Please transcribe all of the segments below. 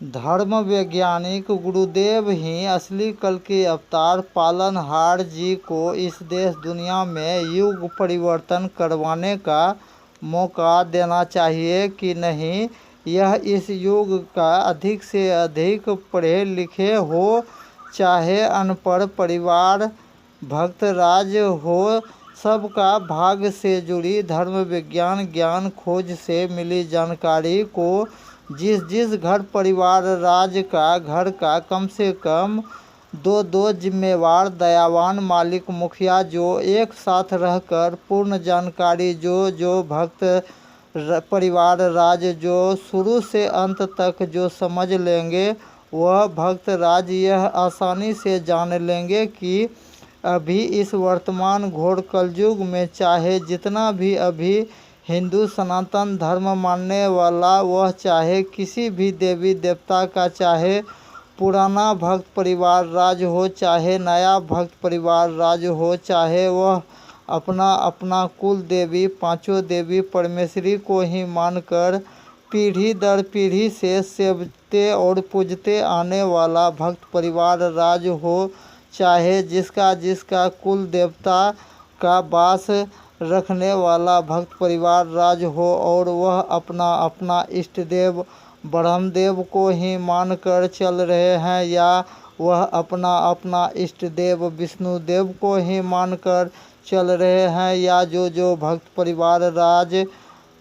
धर्म वैज्ञानिक गुरुदेव ही असली कल के अवतार पालनहार जी को इस देश दुनिया में युग परिवर्तन करवाने का मौका देना चाहिए कि नहीं। यह इस युग का अधिक से अधिक पढ़े लिखे हो चाहे अनपढ़ परिवार भक्त राज हो, सबका भाग्य से जुड़ी धर्म विज्ञान ज्ञान खोज से मिली जानकारी को जिस जिस घर परिवार राज का घर का कम से कम दो दो जिम्मेवार दयावान मालिक मुखिया जो एक साथ रहकर पूर्ण जानकारी जो भक्त परिवार राज जो शुरू से अंत तक जो समझ लेंगे, वह भक्त राज यह आसानी से जान लेंगे कि अभी इस वर्तमान घोर कलयुग में चाहे जितना भी अभी हिंदू सनातन धर्म मानने वाला, वह चाहे किसी भी देवी देवता का, चाहे पुराना भक्त परिवार राज हो चाहे नया भक्त परिवार राज हो, चाहे वह अपना अपना कुल देवी पांचों देवी परमेश्वरी को ही मानकर पीढ़ी दर पीढ़ी से सेवते और पूजते आने वाला भक्त परिवार राज हो, चाहे जिसका जिसका कुल देवता का वास रखने वाला भक्त परिवार राज हो और वह अपना अपना इष्ट देव ब्रह्मदेव को ही मानकर चल रहे हैं, या वह अपना अपना इष्ट देव विष्णु देव को ही मानकर चल रहे हैं, या जो भक्त परिवार राज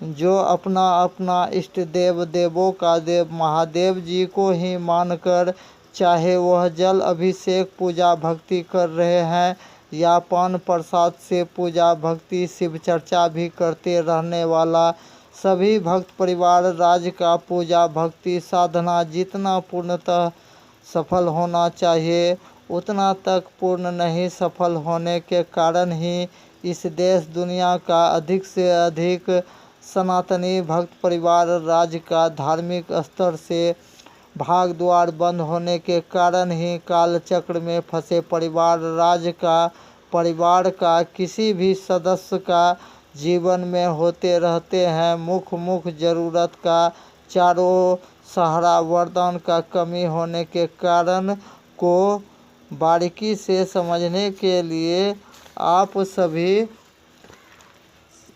जो अपना अपना इष्ट देव देवों का देव महादेव जी को ही मानकर, चाहे वह जल अभिषेक पूजा भक्ति कर रहे हैं या पान प्रसाद से पूजा भक्ति शिव चर्चा भी करते रहने वाला, सभी भक्त परिवार राज का पूजा भक्ति साधना जितना पूर्णतः सफल होना चाहिए उतना तक पूर्ण नहीं सफल होने के कारण ही इस देश दुनिया का अधिक से अधिक सनातनी भक्त परिवार राज का धार्मिक स्तर से भाग द्वार बंद होने के कारण ही काल चक्र में फंसे परिवार राज का परिवार का किसी भी सदस्य का जीवन में होते रहते हैं मुख जरूरत का चारों सहारा वरदान का कमी होने के कारण को बारीकी से समझने के लिए आप सभी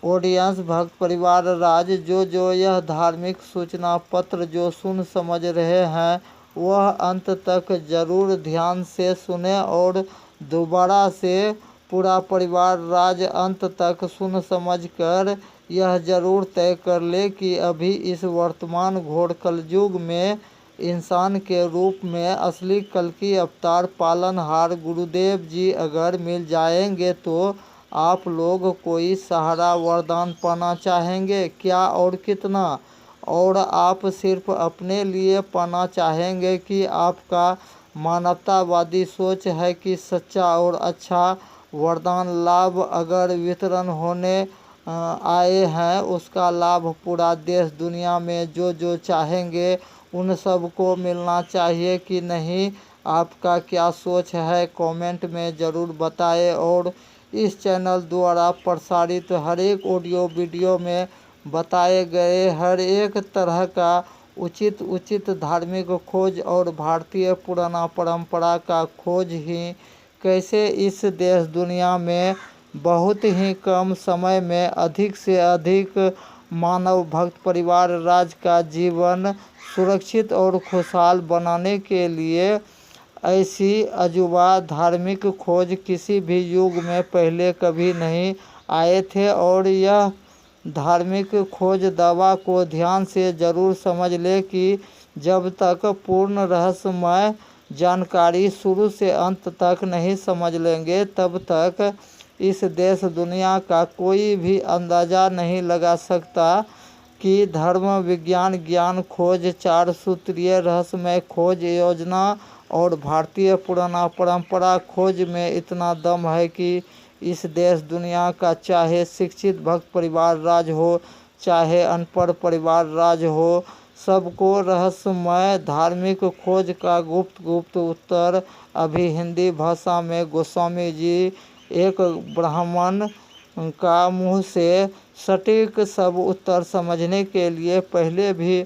ऑडियंस भक्त परिवार राज जो यह धार्मिक सूचना पत्र जो सुन समझ रहे हैं, वह अंत तक जरूर ध्यान से सुने और दोबारा से पूरा परिवार राज अंत तक सुन समझ कर यह जरूर तय कर ले कि अभी इस वर्तमान घोर कलयुग में इंसान के रूप में असली कल की अवतार पालनहार गुरुदेव जी अगर मिल जाएंगे तो आप लोग कोई सहारा वरदान पाना चाहेंगे क्या और कितना, और आप सिर्फ अपने लिए पाना चाहेंगे कि आपका मानवतावादी सोच है कि सच्चा और अच्छा वरदान लाभ अगर वितरण होने आए हैं उसका लाभ पूरा देश दुनिया में जो चाहेंगे उन सब को मिलना चाहिए कि नहीं। आपका क्या सोच है कमेंट में ज़रूर बताएं और इस चैनल द्वारा प्रसारित हर एक ऑडियो वीडियो में बताए गए हर एक तरह का उचित धार्मिक खोज और भारतीय पुराना परंपरा का खोज ही कैसे इस देश दुनिया में बहुत ही कम समय में अधिक से अधिक मानव भक्त परिवार राज का जीवन सुरक्षित और खुशहाल बनाने के लिए ऐसी अजूबा धार्मिक खोज किसी भी युग में पहले कभी नहीं आए थे। और यह धार्मिक खोज दावा को ध्यान से ज़रूर समझ ले कि जब तक पूर्ण रहस्यमय जानकारी शुरू से अंत तक नहीं समझ लेंगे तब तक इस देश दुनिया का कोई भी अंदाज़ा नहीं लगा सकता कि धर्म विज्ञान ज्ञान खोज चार सूत्रीय रहस्यमय खोज योजना और भारतीय पुराना परंपरा खोज में इतना दम है कि इस देश दुनिया का चाहे शिक्षित भक्त परिवार राज हो चाहे अनपढ़ परिवार राज हो, सबको रहस्यमय धार्मिक खोज का गुप्त उत्तर अभी हिंदी भाषा में गोस्वामी जी एक ब्राह्मण का मुँह से सटीक सब उत्तर समझने के लिए पहले भी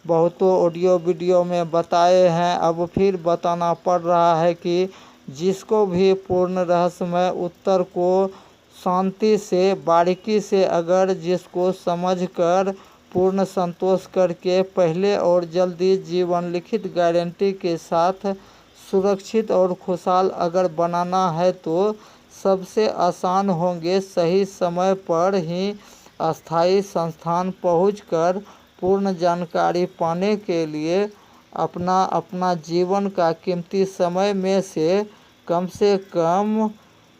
बहुतों ऑडियो वीडियो में बताए हैं, अब फिर बताना पड़ रहा है कि जिसको भी पूर्ण रहस्यमय उत्तर को शांति से, बारीकी से अगर जिसको समझकर पूर्ण संतोष करके पहले और जल्दी जीवन लिखित गारंटी के साथ सुरक्षित और खुशहाल अगर बनाना है तो सबसे आसान होंगे सही समय पर ही अस्थायी संस्थान पहुंचकर पूर्ण जानकारी पाने के लिए अपना अपना जीवन का कीमती समय में से कम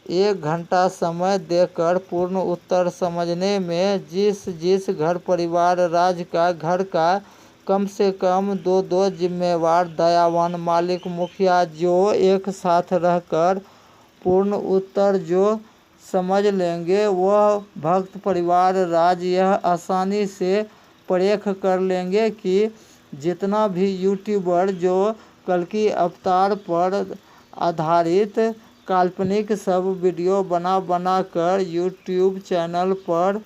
1 घंटा समय देकर पूर्ण उत्तर समझने में जिस घर परिवार राज का घर का कम से कम 2 जिम्मेवार दयावान मालिक मुखिया जो एक साथ रहकर पूर्ण उत्तर जो समझ लेंगे वह भक्त परिवार राज यह आसानी से परख कर लेंगे कि जितना भी यूट्यूबर जो कल्कि अवतार पर आधारित काल्पनिक सब वीडियो बना कर यूट्यूब चैनल पर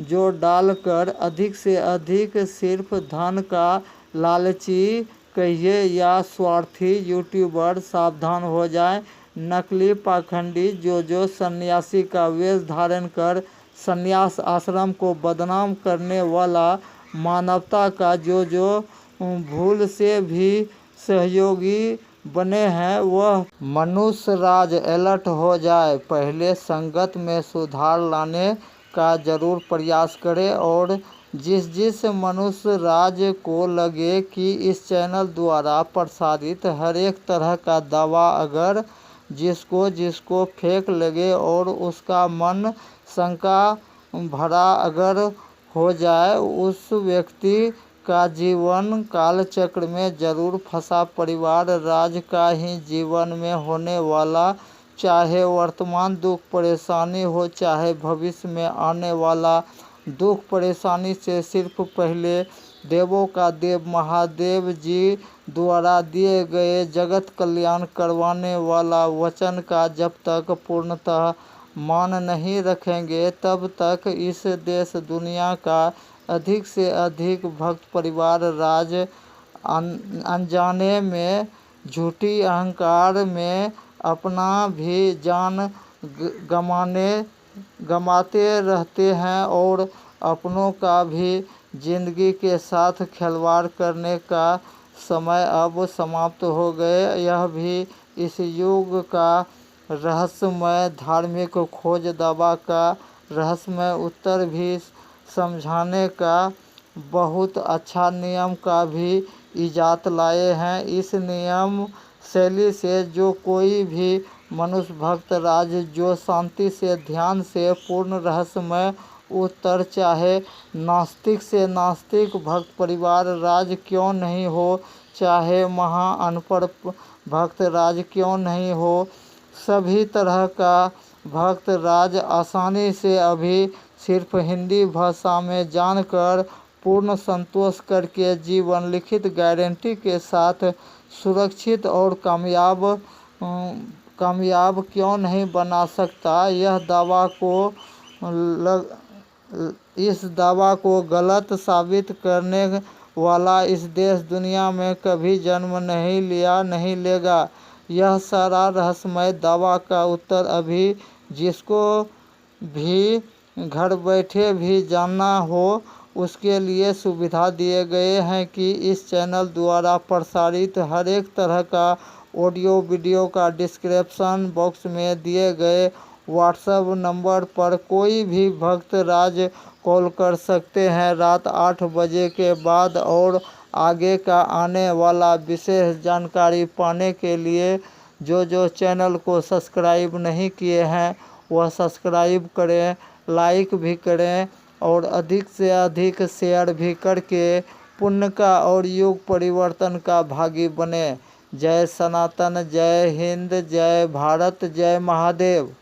जो डालकर अधिक से अधिक सिर्फ धन का लालची कहिए या स्वार्थी यूट्यूबर सावधान हो जाए। नकली पाखंडी जो सन्यासी का वेश धारण कर सन्यास आश्रम को बदनाम करने वाला मानवता का जो भूल से भी सहयोगी बने हैं वह मनुष्य राज अलर्ट हो जाए, पहले संगत में सुधार लाने का जरूर प्रयास करे और जिस मनुष्य राज को लगे कि इस चैनल द्वारा प्रसारित हर एक तरह का दावा अगर जिसको फेक लगे और उसका मन शंका भरा अगर हो जाए उस व्यक्ति का जीवन काल चक्र में जरूर फंसा परिवार राज का ही जीवन में होने वाला चाहे वर्तमान दुख परेशानी हो चाहे भविष्य में आने वाला दुख परेशानी से सिर्फ पहले देवों का देव महादेव जी द्वारा दिए गए जगत कल्याण करवाने वाला वचन का जब तक पूर्णतः मान नहीं रखेंगे तब तक इस देश दुनिया का अधिक से अधिक भक्त परिवार राज अनजाने में झूठी अहंकार में अपना भी जान गमाते रहते हैं और अपनों का भी जिंदगी के साथ खिलवाड़ करने का समय अब समाप्त हो गए। यह भी इस युग का रहस्यमय धार्मिक खोज दावा का रहस्यमय उत्तर भी समझाने का बहुत अच्छा नियम का भी इजात लाए हैं। इस नियम शैली से जो कोई भी मनुष्य भक्त राज जो शांति से ध्यान से पूर्ण रहस्यमय उत्तर चाहे नास्तिक से नास्तिक भक्त परिवार राज क्यों नहीं हो चाहे महा अनपढ़ भक्त राज क्यों नहीं हो सभी तरह का भक्त राज आसानी से अभी सिर्फ हिंदी भाषा में जानकर पूर्ण संतोष करके जीवन लिखित गारंटी के साथ सुरक्षित और कामयाब क्यों नहीं बना सकता। इस दावा को गलत साबित करने वाला इस देश दुनिया में कभी जन्म नहीं लेगा। यह सारा रहस्यमय दावा का उत्तर अभी जिसको भी घर बैठे भी जानना हो उसके लिए सुविधा दिए गए हैं कि इस चैनल द्वारा प्रसारित हर एक तरह का ऑडियो वीडियो का डिस्क्रिप्शन बॉक्स में दिए गए व्हाट्सएप नंबर पर कोई भी भक्त राज कॉल कर सकते हैं रात 8 बजे के बाद और आगे का आने वाला विशेष जानकारी पाने के लिए जो चैनल को सब्सक्राइब नहीं किए हैं वह सब्सक्राइब करें, लाइक भी करें और अधिक से अधिक शेयर भी करके पुण्य का और युग परिवर्तन का भागी बने। जय सनातन, जय हिंद, जय भारत, जय महादेव।